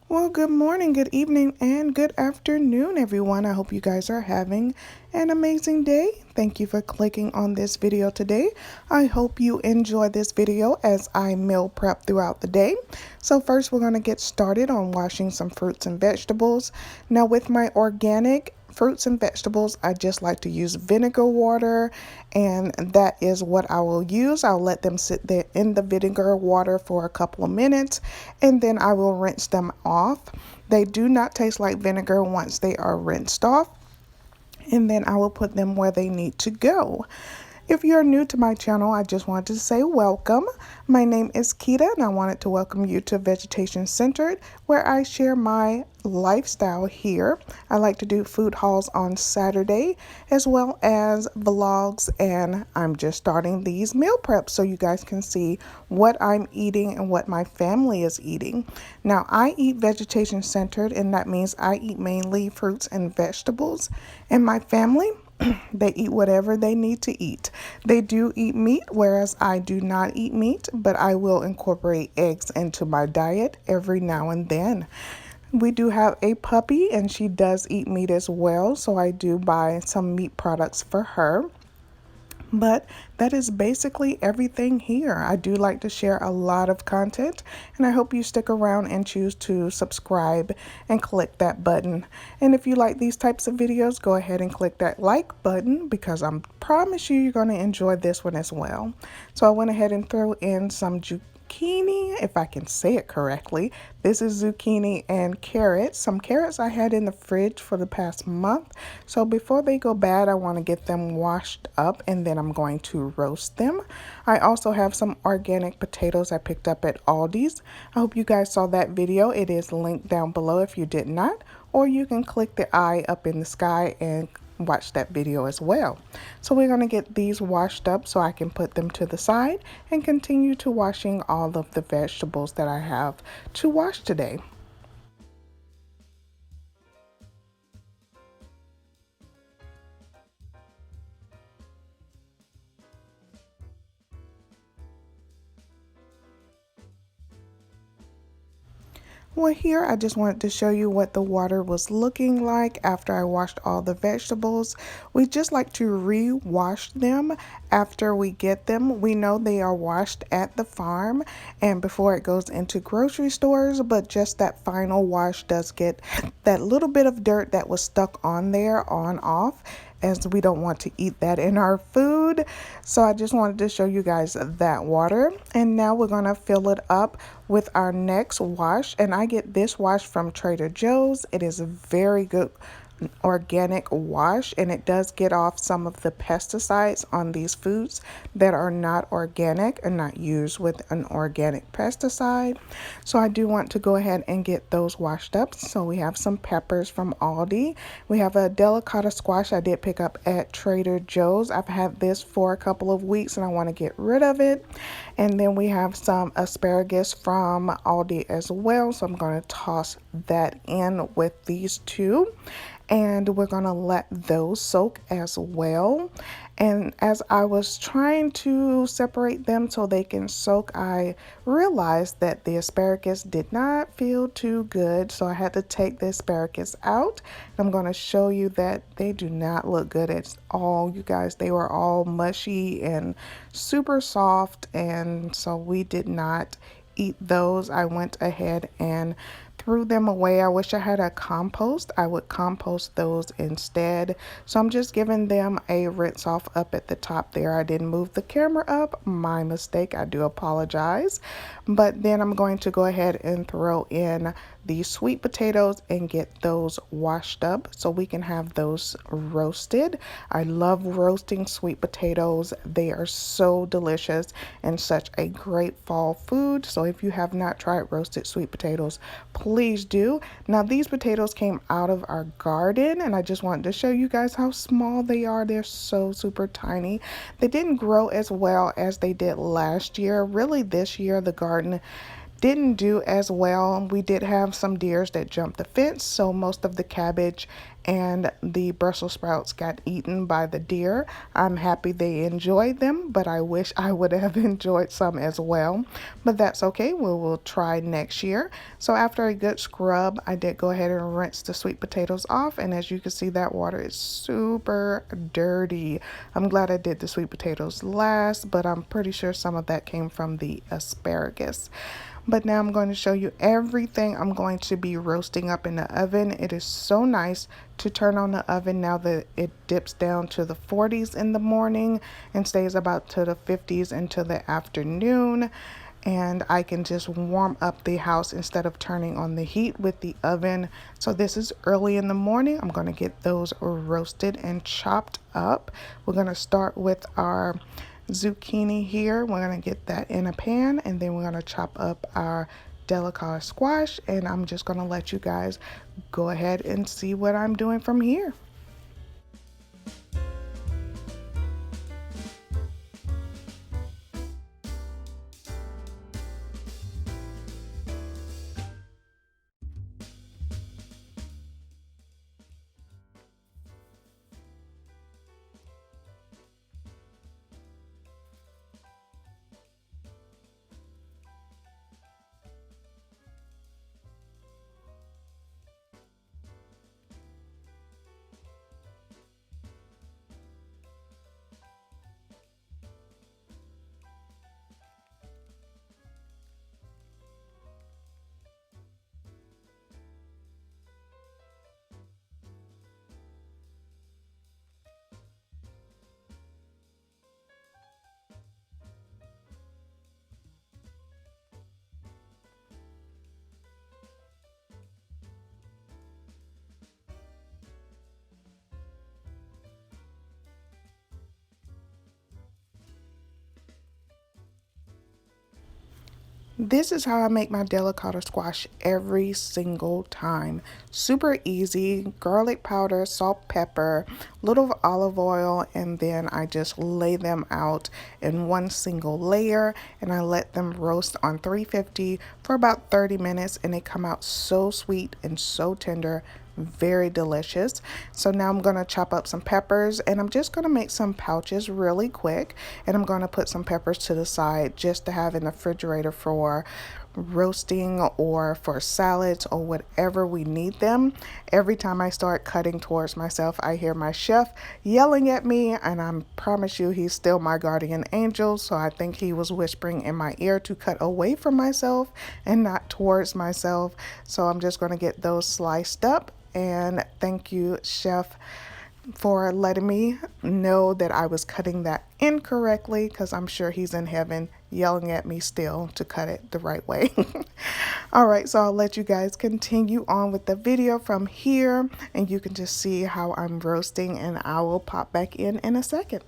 Well, good morning, good evening, and good afternoon, everyone. I hope you guys are having an amazing day. Thank you for clicking on this video today. I hope you enjoy this video as I meal prep throughout the day. So first, we're going to get started on washing some fruits and vegetables. Now, with my organic fruits and vegetables, I just like to use vinegar water, and that is what I will use. I'll let them sit there in the vinegar water for a couple of minutes, and then I will rinse them off. They do not taste like vinegar once they are rinsed off, and then I will put them where they need to go. If you're new to my channel, I just wanted to say welcome. My name is Keita, and I wanted to welcome you to Vegetation Centered, where I share my lifestyle here. I like to do food hauls on Saturday, as well as vlogs, and I'm just starting these meal preps so you guys can see what I'm eating and what my family is eating. Now, I eat vegetation centered, and that means I eat mainly fruits and vegetables, and my family, they eat whatever they need to eat. They do eat meat, whereas I do not eat meat, but I will incorporate eggs into my diet every now and then. We do have a puppy, and she does eat meat as well, so I do buy some meat products for her. But that is basically everything here. I do like to share a lot of content, and I hope you stick around and choose to subscribe and click that button. And if you like these types of videos, go ahead and click that like button, because I promise you're going to enjoy this one as well. So I went ahead and threw in some zucchini, if I can say it correctly. This is zucchini and carrots. Some carrots I had in the fridge for the past month. So before they go bad, I want to get them washed up, and then I'm going to roast them. I also have some organic potatoes I picked up at Aldi's. I hope you guys saw that video. It is linked down below if you did not, or you can click the eye up in the sky and watch that video as well. So we're going to get these washed up so I can put them to the side and continue to washing all of the vegetables that I have to wash today. Well, here I just wanted to show you what the water was looking like after I washed all the vegetables. We just like to re-wash them after we get them. We know they are washed at the farm and before it goes into grocery stores, but just that final wash does get that little bit of dirt that was stuck on there on off, as we don't want to eat that in our food. So I just wanted to show you guys that water. And now we're going to fill it up with our next wash. And I get this wash from Trader Joe's. It is a very good organic wash, and it does get off some of the pesticides on these foods that are not organic and not used with an organic pesticide. So I do want to go ahead and get those washed up. So we have some peppers from Aldi. We have a delicata squash I did pick up at Trader Joe's. I've had this for a couple of weeks and I want to get rid of it. And then we have some asparagus from Aldi as well, so I'm going to toss that in with these two, and we're going to let those soak as well. And as I was trying to separate them so they can soak, I realized that the asparagus did not feel too good, so I had to take the asparagus out. I'm going to show you that they do not look good at all, you guys. They were all mushy and super soft, and so we did not eat those. I went ahead and threw them away. I wish I had a compost. I would compost those instead. So I'm just giving them a rinse off up at the top there. I didn't move the camera up. My mistake. I do apologize. But then I'm going to go ahead and throw in the sweet potatoes and get those washed up so we can have those roasted. I love roasting sweet potatoes. They are so delicious and such a great fall food. So if you have not tried roasted sweet potatoes, please do. Now these potatoes came out of our garden, and I just wanted to show you guys how small they are. They're so super tiny. They didn't grow as well as they did last year. Really, this year the garden didn't do as well. We did have some deers that jumped the fence, so most of the cabbage and the Brussels sprouts got eaten by the deer. I'm happy they enjoyed them, but I wish I would have enjoyed some as well. But that's okay, we'll try next year. So after a good scrub, I did go ahead and rinse the sweet potatoes off, and as you can see, that water is super dirty. I'm glad I did the sweet potatoes last, but I'm pretty sure some of that came from the asparagus. But now I'm going to show you everything I'm going to be roasting up in the oven. It is so nice to turn on the oven now that it dips down to the 40s in the morning and stays about to the 50s until the afternoon. And I can just warm up the house instead of turning on the heat with the oven. So this is early in the morning. I'm going to get those roasted and chopped up. We're going to start with our zucchini here. We're going to get that in a pan, and then we're going to chop up our delicata squash, and I'm just going to let you guys go ahead and see what I'm doing from here. This is how I make my delicata squash every single time. Super easy, garlic powder, salt, pepper, little olive oil, and then I just lay them out in one single layer and I let them roast on 350 for about 30 minutes, and they come out so sweet and so tender. Very delicious. So now I'm going to chop up some peppers, and I'm just going to make some pouches really quick, and I'm going to put some peppers to the side just to have in the refrigerator for roasting or for salads or whatever we need them. Every time I start cutting towards myself, I hear my chef yelling at me, and I promise you he's still my guardian angel, so I think he was whispering in my ear to cut away from myself and not towards myself. So I'm just going to get those sliced up. And thank you, Chef, for letting me know that I was cutting that incorrectly, because I'm sure he's in heaven yelling at me still to cut it the right way. All right, so I'll let you guys continue on with the video from here, and you can just see how I'm roasting, and I will pop back in a second.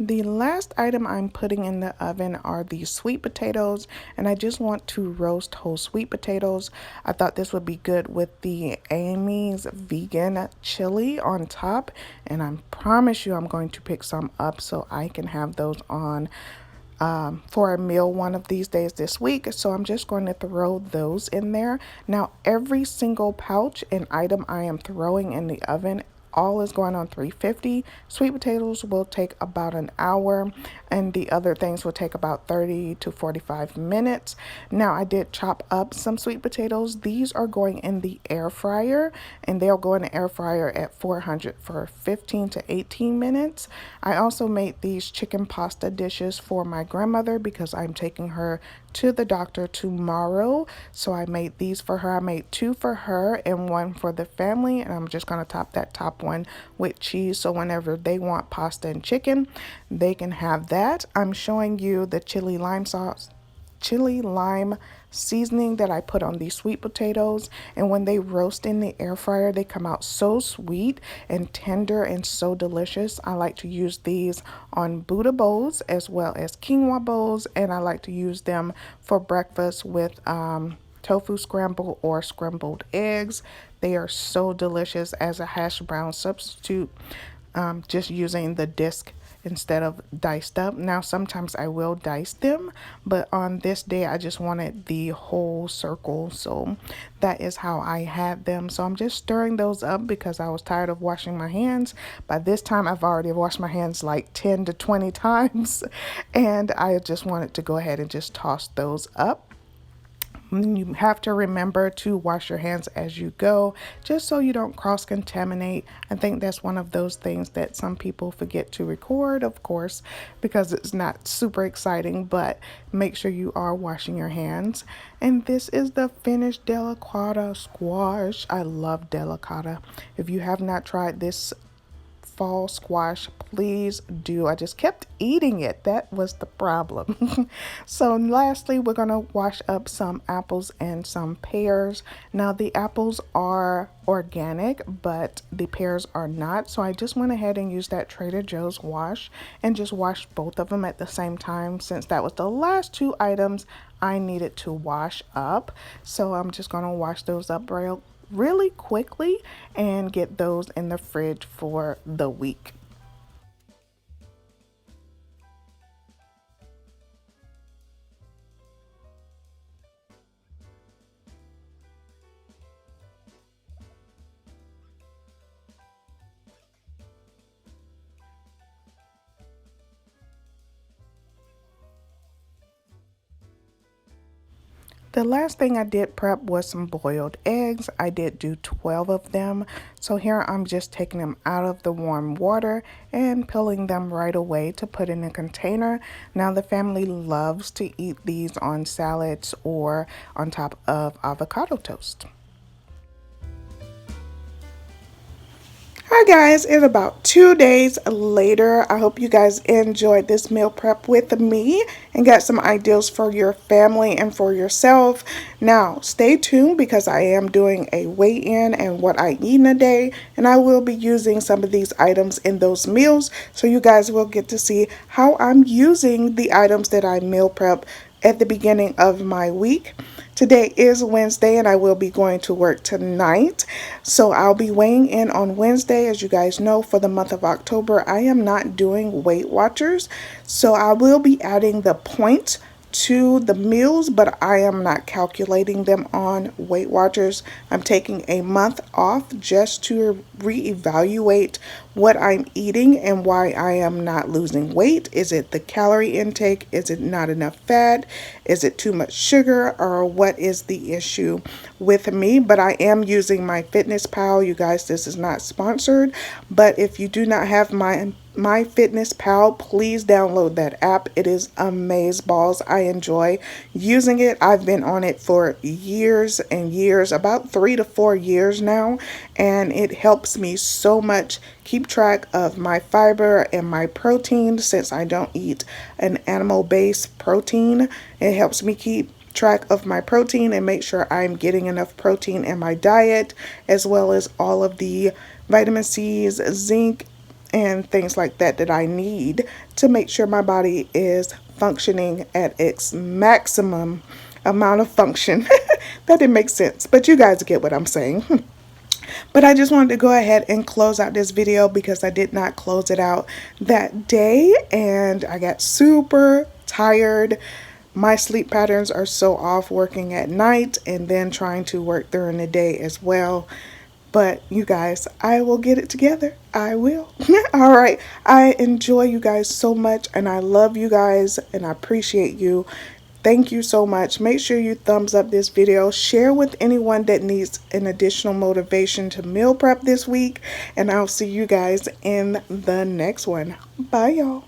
The last item I'm putting in the oven are the sweet potatoes, and I just want to roast whole sweet potatoes. I thought this would be good with the Amy's vegan chili on top, and I promise you I'm going to pick some up so I can have those on for a meal one of these days this week. So I'm just going to throw those in there. Now, every single pouch and item I am throwing in the oven, all is going on 350. Sweet potatoes will take about an hour, and the other things will take about 30 to 45 minutes. Now, I did chop up some sweet potatoes. These are going in the air fryer, and they'll go in the air fryer at 400 for 15 to 18 minutes. I also made these chicken pasta dishes for my grandmother because I'm taking her to the doctor tomorrow. So I made these for her. I made two for her and one for the family, and I'm just going to top that top one with cheese, so whenever they want pasta and chicken, they can have that. I'm showing you the chili lime seasoning that I put on these sweet potatoes, and when they roast in the air fryer, they come out so sweet and tender and so delicious. I like to use these on Buddha bowls as well as quinoa bowls, and I like to use them for breakfast with tofu scramble or scrambled eggs. They are so delicious as a hash brown substitute, just using the disc instead of diced up. Now, sometimes I will dice them, but on this day, I just wanted the whole circle. So that is how I had them. So I'm just stirring those up because I was tired of washing my hands. By this time, I've already washed my hands like 10 to 20 times, and I just wanted to go ahead and just toss those up. You have to remember to wash your hands as you go, just so you don't cross-contaminate. I think that's one of those things that some people forget to record, of course, because it's not super exciting, but make sure you are washing your hands. And this is the finished delicata squash. I love delicata. If you have not tried this fall squash, please do. I just kept eating it. That was the problem. So lastly, we're going to wash up some apples and some pears. Now, the apples are organic, but the pears are not. So I just went ahead and used that Trader Joe's wash and just washed both of them at the same time, since that was the last two items I needed to wash up. So I'm just going to wash those up really quickly and get those in the fridge for the week. The last thing I did prep was some boiled eggs. I did do 12 of them. So here I'm just taking them out of the warm water and peeling them right away to put in a container. Now, the family loves to eat these on salads or on top of avocado toast. Hi guys, it's about 2 days later. I hope you guys enjoyed this meal prep with me and got some ideas for your family and for yourself. Now, stay tuned because I am doing a weigh-in and what I eat in a day, and I will be using some of these items in those meals, so you guys will get to see how I'm using the items that I meal prep at the beginning of my week. Today is Wednesday and I will be going to work tonight. So I'll be weighing in on Wednesday. As you guys know, for the month of October, I am not doing Weight Watchers. So I will be adding the points to the meals, but I am not calculating them on Weight Watchers. I'm taking a month off just to reevaluate what I'm eating and why I am not losing weight. Is it the calorie intake? Is it not enough fat? Is it too much sugar? Or what is the issue with me? But I am using my Fitness Pal. You guys, this is not sponsored, but if you do not have my Fitness Pal, please download that app. It is amazeballs. I enjoy using it. I've been on it for years and years, about 3 to 4 years now, and it helps me so much keep track of my fiber and my protein, since I don't eat an animal-based protein. It helps me keep track of my protein and make sure I'm getting enough protein in my diet, as well as all of the vitamin C's, zinc, and things like that that I need to make sure my body is functioning at its maximum amount of function. That didn't make sense, but you guys get what I'm saying. But I just wanted to go ahead and close out this video because I did not close it out that day and I got super tired. My sleep patterns are so off working at night and then trying to work during the day as well. But you guys, I will get it together. I will. All right. I enjoy you guys so much and I love you guys and I appreciate you. Thank you so much. Make sure you thumbs up this video. Share with anyone that needs an additional motivation to meal prep this week. And I'll see you guys in the next one. Bye, y'all.